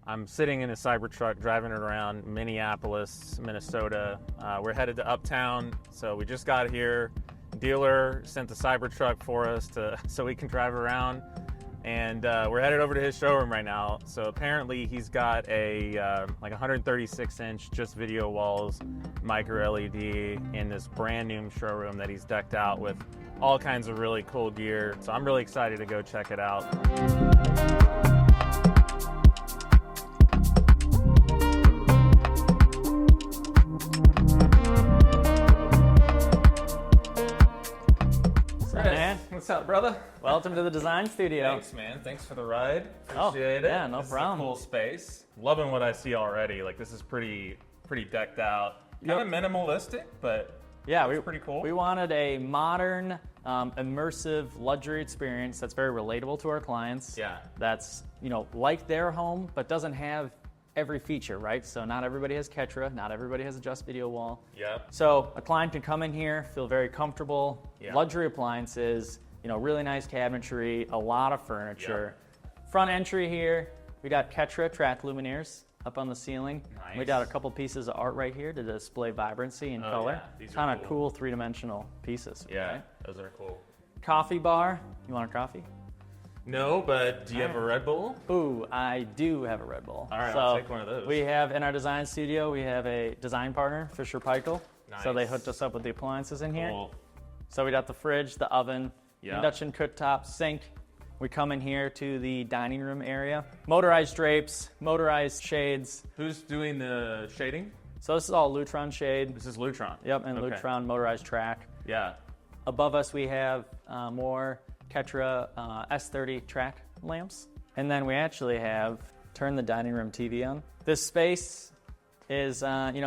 I'm sitting in a Cybertruck driving it around Minneapolis, Minnesota. We're headed to Uptown, so we just got here. Dealer sent the Cybertruck for us so we can drive around, and we're headed over to his showroom right now. So apparently he's got a like 136-inch just video walls micro LED in this brand new showroom that he's decked out with all kinds of really cool gear. So I'm really excited to go check it out. What's up, brother? Welcome to the design studio. Thanks, man. Thanks for the ride. Appreciate it. Yeah, no problem. Is a cool space. Loving what I see already. Like, this is pretty decked out. Kind of minimalistic, but yeah, it's pretty cool. We wanted a modern, immersive luxury experience that's very relatable to our clients. Yeah. That's, like their home, but doesn't have every feature, right? So not everybody has Ketra, not everybody has a just video wall. Yep. So a client can come in here, feel very comfortable. Yep. Luxury appliances, really nice cabinetry, a lot of furniture. Yep. Front entry here, we got Ketra track luminaires up on the ceiling. Nice. We got a couple pieces of art right here to display vibrancy and color. Yeah. These Kind are of cool three-dimensional pieces. Yeah, right? those are cool. Coffee bar. You want a coffee? No, but do you have a Red Bull? Ooh, I do have a Red Bull. All right, so I'll take one of those. We have in our design studio, we have a design partner, Fisher Paykel. Nice. So they hooked us up with the appliances in here. Cool. So we got the fridge, the oven, Yeah. induction cooktop, sink. We come in here to the dining room area. Motorized drapes, motorized shades. Who's doing the shading? So this is all Lutron shade. This is Lutron. Yep, and Okay. Lutron motorized track. Yeah. Above us we have more Ketra S30 track lamps. And then we actually have turn the dining room TV on. This space is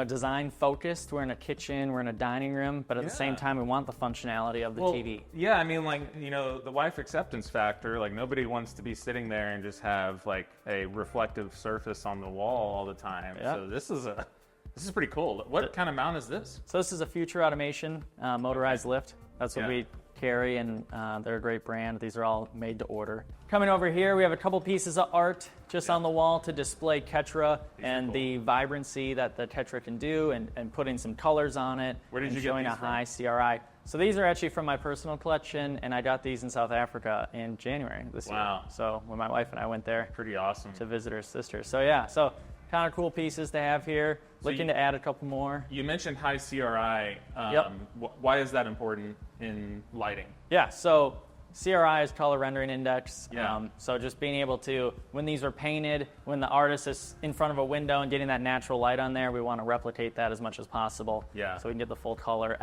design focused. We're in a kitchen, we're in a dining room, but at the same time we want the functionality of the TV. Yeah, I mean, the wife acceptance factor, like nobody wants to be sitting there and just have like a reflective surface on the wall all the time. Yeah. So this is pretty cool. What kind of mount is this? So this is a Future Automation motorized lift. That's what we carry, and they're a great brand. These are all made to order. Coming over here, we have a couple pieces of art just on the wall to display Ketra and the vibrancy that the Ketra can do, and putting some colors on it. Where did you get showing these a from? high CRI. So these are actually from my personal collection, and I got these in South Africa in January this year. So when my wife and I went there Pretty awesome. to visit her sister. So yeah, so kind of cool pieces to have here. Looking to add a couple more. You mentioned high CRI. Yep. Why is that important in lighting? Yeah, so CRI is color rendering index. Yeah. So just being able to, when these are painted, when the artist is in front of a window and getting that natural light on there, we want to replicate that as much as possible. Yeah. So we can get the full color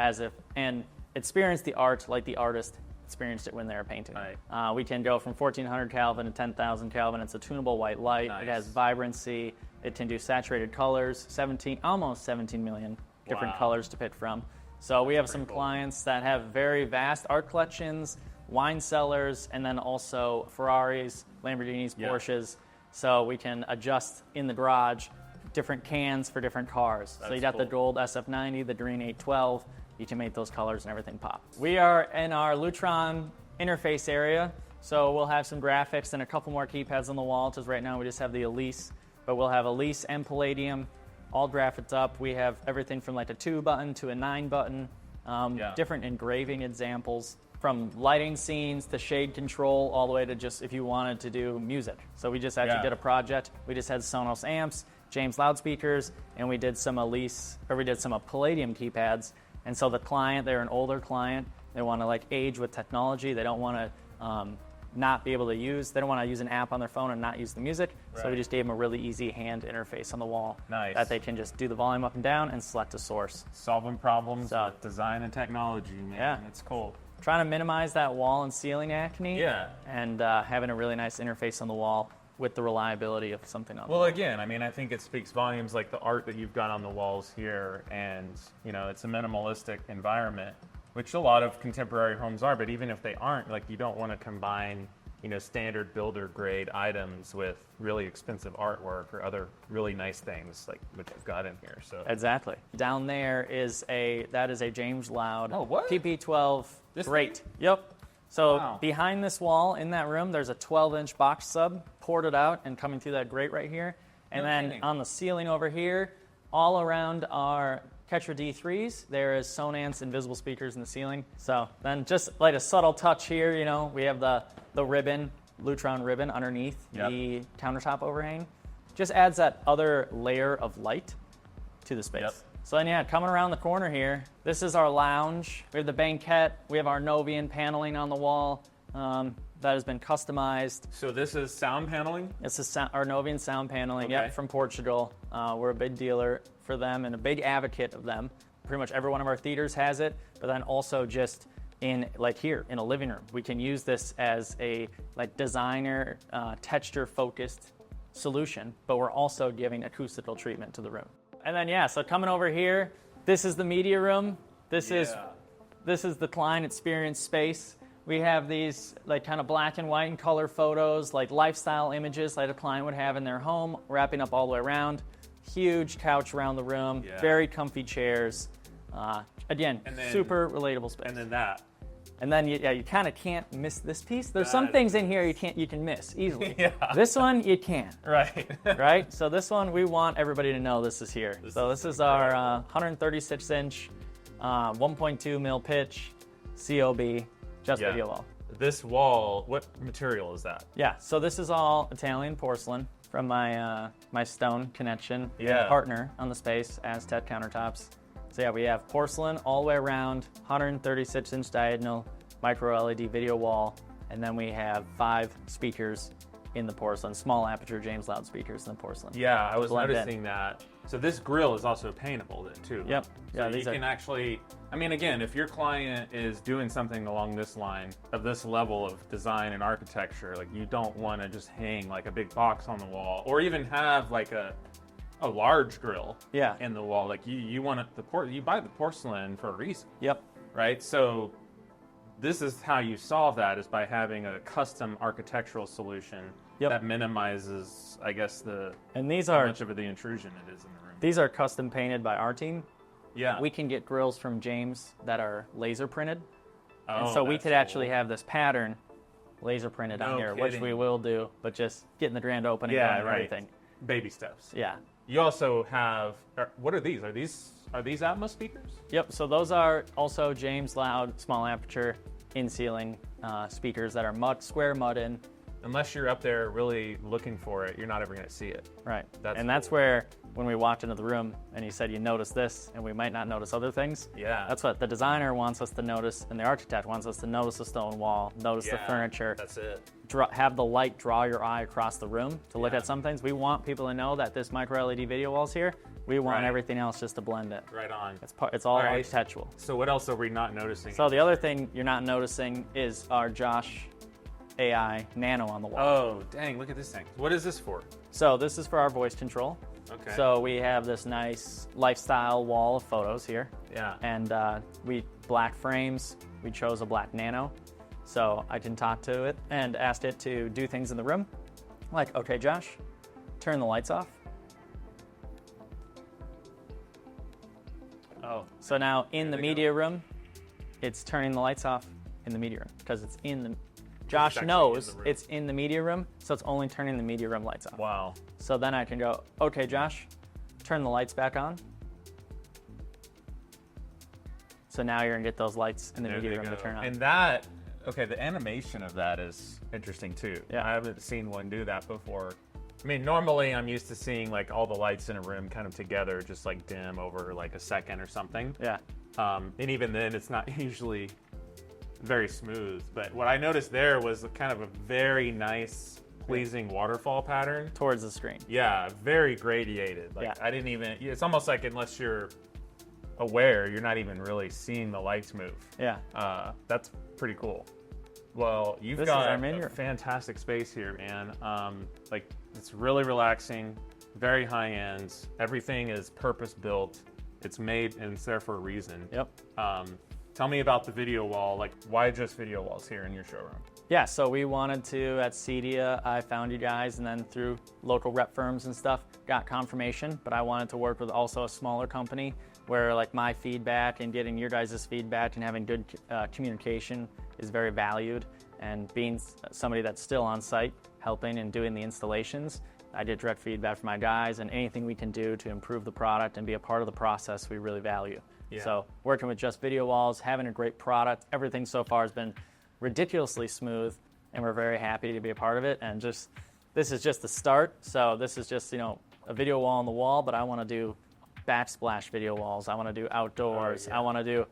and experience the art like the artist experienced it when they were painting. Right. We can go from 1400 Kelvin to 10,000 Kelvin. It's a tunable white light. Nice. It has vibrancy. It can do saturated colors, almost 17 million different colors to pick from. So we have some clients that have very vast art collections, wine cellars, and then also Ferraris, Lamborghinis, Porsches. So we can adjust in the garage different cans for different cars. So you got the gold SF90, the green 812. You can make those colors and everything pop. We are in our Lutron interface area. So we'll have some graphics and a couple more keypads on the wall, because right now we just have the Elise. But we'll have Elise and Palladium all graphics up. We have everything from like a 2 button to a 9 button, different engraving examples, from lighting scenes to shade control, all the way to just if you wanted to do music. So we just actually did a project. We just had Sonos amps, James loudspeakers, and we did some Palladium keypads. And so the client, they're an older client, they want to age with technology. They don't want to not be able to use. They don't want to use an app on their phone and not use the music. Right. So we just gave them a really easy hand interface on the wall. Nice. That they can just do the volume up and down and select a source. Solving problems with design and technology, man. Yeah. It's cool. Trying to minimize that wall and ceiling acne. Yeah. And having a really nice interface on the wall with the reliability of something on the wall. Well, again, I mean, I think it speaks volumes, like the art that you've got on the walls here, and, it's a minimalistic environment, which a lot of contemporary homes are, but even if they aren't, you don't want to combine, standard builder grade items with really expensive artwork or other really nice things which you've got in here. So exactly. Down there is a James Loud PP12 grate. Yep. So behind this wall in that room, there's a 12-inch box sub ported out and coming through that grate right here. And then on the ceiling over here, all around our Ketra D3s, there is Sonance invisible speakers in the ceiling. So then just like a subtle touch here, you know, we have the ribbon, Lutron ribbon underneath the countertop overhang. Just adds that other layer of light to the space. Yep. So then, yeah, coming around the corner here, this is our lounge. We have the banquette. We have our Novian paneling on the wall that has been customized. So this is sound paneling? This is our Novian sound paneling, yep, from Portugal. We're a big dealer for them and a big advocate of them. Pretty much every one of our theaters has it, but then also just in, like here, in a living room. We can use this as a like designer, texture-focused solution, but we're also giving acoustical treatment to the room. And then, yeah, so coming over here, this is the media room. This is the client experience space. We have these like kind of black and white and color photos, like lifestyle images like a client would have in their home, wrapping up all the way around. Huge couch around the room, very comfy chairs. Again, super relatable space. And then that. And then, you kind of can't miss this piece. There's some things in here you can miss easily. Yeah. This one, you can't. Right. Right? So this one, we want everybody to know this is here. This is our 136-inch, 1.2 mil pitch, COB, just video wall. This wall, what material is that? Yeah, so this is all Italian porcelain from my my stone connection partner on the space, Aztek Countertops. So yeah, we have porcelain all the way around, 136-inch diagonal micro LED video wall, and then we have 5 speakers in the porcelain, small aperture James Loud speakers in the porcelain. Yeah, I was noticing that. So this grill is also paintable then too. Yep. So you can actually, I mean, again, if your client is doing something along this line of this level of design and architecture, like you don't want to just hang like a big box on the wall, or even have like a large grill in the wall. Like you want it, you buy the porcelain for a reason. Yep. Right? So this is how you solve that, is by having a custom architectural solution that minimizes, I guess, how much of the intrusion it is in the room. These are custom painted by our team. Yeah. We can get grills from James that are laser printed. Oh, and so we could actually have this pattern laser printed on here, which we will do, but just getting the grand opening and everything. Baby steps. Yeah. You also have, what are these? Are these Atmos speakers? Yep, so those are also James Loud small aperture in-ceiling speakers that are square mud in. Unless you're up there really looking for it, you're not ever going to see it. Right. That's where, when we walked into the room and you said you noticed this and we might not notice other things. Yeah. That's what the designer wants us to notice, and the architect wants us to notice the stone wall, notice the furniture. That's it. Have the light draw your eye across the room to look at some things. We want people to know that this micro LED video wall's here. We want everything else just to blend it. Right on. It's all architectural. So what else are we not noticing? So the other thing you're not noticing is our Josh AI Nano on the wall. Oh, dang, look at this thing. What is this for? So this is for our voice control. Okay. So we have this nice lifestyle wall of photos here. Yeah. And black frames. We chose a black Nano. So I can talk to it and asked it to do things in the room. Like, okay, Josh, turn the lights off. Oh. So now in the media room, it's turning the lights off in the media room because it's in the... Josh knows it's in the media room, so it's only turning the media room lights off. Wow. So then I can go, okay, Josh, turn the lights back on. So now you're gonna get those lights in the media room to turn on. And that, okay, the animation of that is interesting too. Yeah. I haven't seen one do that before. I mean, normally I'm used to seeing like all the lights in a room kind of together, just like dim over like a second or something. Yeah. And even then, it's not usually very smooth. But what I noticed there was kind of a very nice, pleasing waterfall pattern towards the screen. Yeah, very gradiated. Like I didn't even. It's almost like unless you're aware, you're not even really seeing the lights move. Yeah. That's pretty cool. Well, you've got a fantastic space here, man. Like it's really relaxing, very high end. Everything is purpose built. It's made and it's there for a reason. Yep. Tell me about the video wall. Like, why just video walls here in your showroom? Yeah, so we wanted to, at CEDIA, I found you guys, and then through local rep firms and stuff, got confirmation, but I wanted to work with also a smaller company where like my feedback and getting your guys' feedback and having good communication is very valued, and being somebody that's still on site, helping and doing the installations, I get direct feedback from my guys, and anything we can do to improve the product and be a part of the process, we really value. Yeah. So working with Just Video Walls, having a great product, everything so far has been ridiculously smooth, and we're very happy to be a part of it. And this is just the start. So this is just, a video wall on the wall, but I want to do backsplash video walls. I want to do outdoors. Oh, yeah. I want to do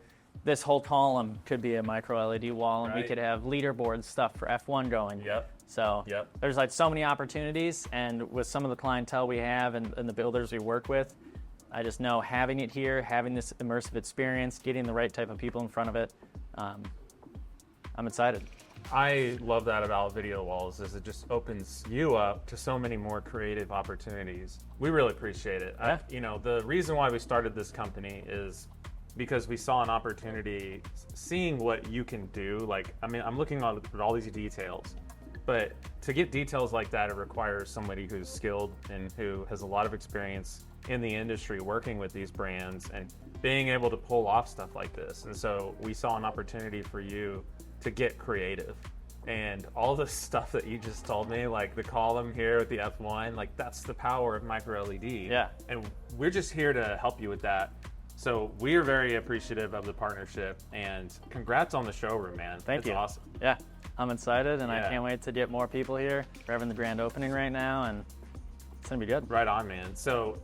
this whole column could be a micro LED wall, and we Right. could have leaderboard stuff for F1 going. Yep. So Yep. there's like so many opportunities, and with some of the clientele we have and the builders we work with, I just know having it here, having this immersive experience, getting the right type of people in front of it, I'm excited. I love that about video walls, is it just opens you up to so many more creative opportunities. We really appreciate it. Yeah. The reason why we started this company is because we saw an opportunity, seeing what you can do. I'm looking at all these details, but to get details like that, it requires somebody who's skilled and who has a lot of experience in the industry working with these brands and being able to pull off stuff like this. And so we saw an opportunity for you to get creative. And all the stuff that you just told me, like the column here with the F1, like that's the power of micro LED. Yeah. And we're just here to help you with that. So we're very appreciative of the partnership, and congrats on the showroom, man. Thank you. It's awesome. Yeah, I'm excited, and I Yeah. can't wait to get more people here. We're having the grand opening right now, and it's gonna be good. Right on, man. So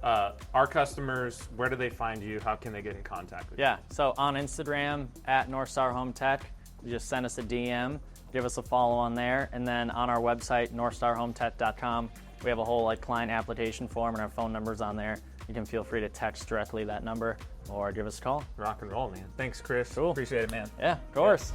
our customers, where do they find you? How can they get in contact with you? Yeah, so on Instagram at Northstar Home Tech, you just send us a DM, give us a follow on there, and then on our website, northstarhometech.com, we have a whole client application form, and our phone number's on there. You can feel free to text directly that number or give us a call. Rock and roll, man. Thanks, Chris. Cool. Appreciate it, man. Yeah, of course.